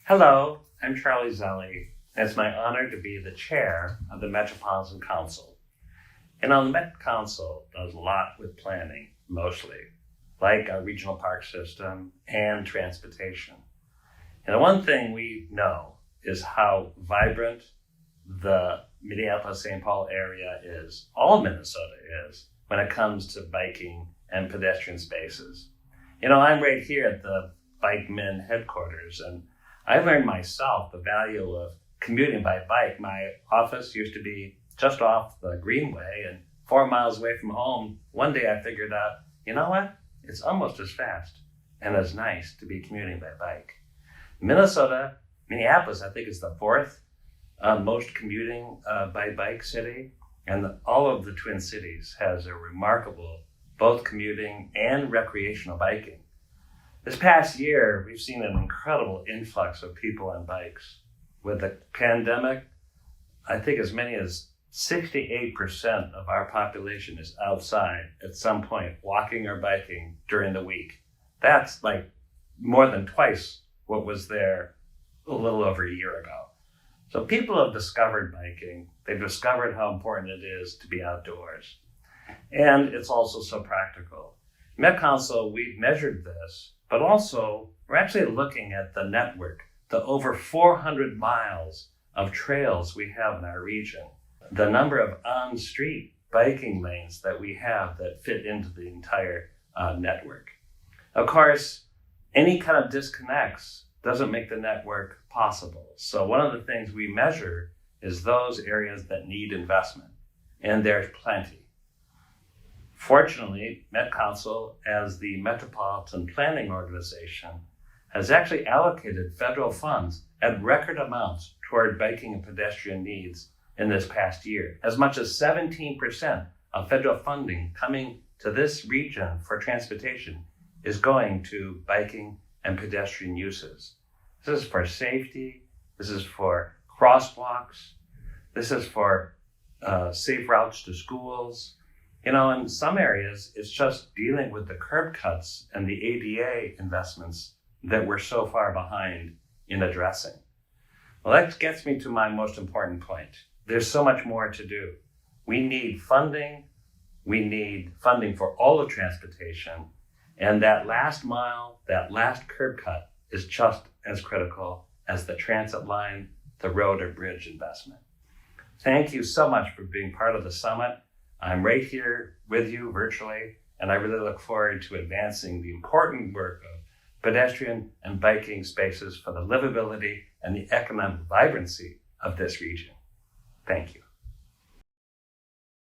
Hello, I'm Charlie Zelle, and it's my honor to be the chair of the Metropolitan Council. And the Met Council does a lot with planning, mostly, like our regional park system and transportation. And the one thing we know is how vibrant the Minneapolis-St. Paul area is, all of Minnesota is, when it comes to biking and pedestrian spaces. I'm right here at the Bike Min headquarters, and I learned myself the value of commuting by bike. My office used to be just off the Greenway and 4 miles away from home. One day I figured out, you know what? It's almost as fast and as nice to be commuting by bike. Minneapolis, I think, is the fourth most commuting by bike city. And all of the Twin Cities has a remarkable both commuting and recreational biking. This past year, we've seen an incredible influx of people on bikes. With the pandemic, I think as many as 68% of our population is outside at some point, walking or biking during the week. That's like more than twice what was there a little over a year ago. So people have discovered biking. They've discovered how important it is to be outdoors. And it's also so practical. Met Council, we've measured this, but also we're actually looking at the network, the over 400 miles of trails we have in our region, the number of on-street biking lanes that we have that fit into the entire network. Of course, any kind of disconnects doesn't make the network possible. So one of the things we measure is those areas that need investment, and there's plenty. Fortunately, Met Council, as the Metropolitan Planning Organization, has actually allocated federal funds at record amounts toward biking and pedestrian needs in this past year. As much as 17% of federal funding coming to this region for transportation is going to biking and pedestrian uses. This is for safety, this is for crosswalks, this is for safe routes to schools. In some areas, it's just dealing with the curb cuts and the ADA investments that we're so far behind in addressing. Well, that gets me to my most important point. There's so much more to do. We need funding. We need funding for all of transportation. And that last mile, that last curb cut is just as critical as the transit line, the road or bridge investment. Thank you so much for being part of the summit. I'm right here with you virtually, and I really look forward to advancing the important work of pedestrian and biking spaces for the livability and the economic vibrancy of this region. Thank you.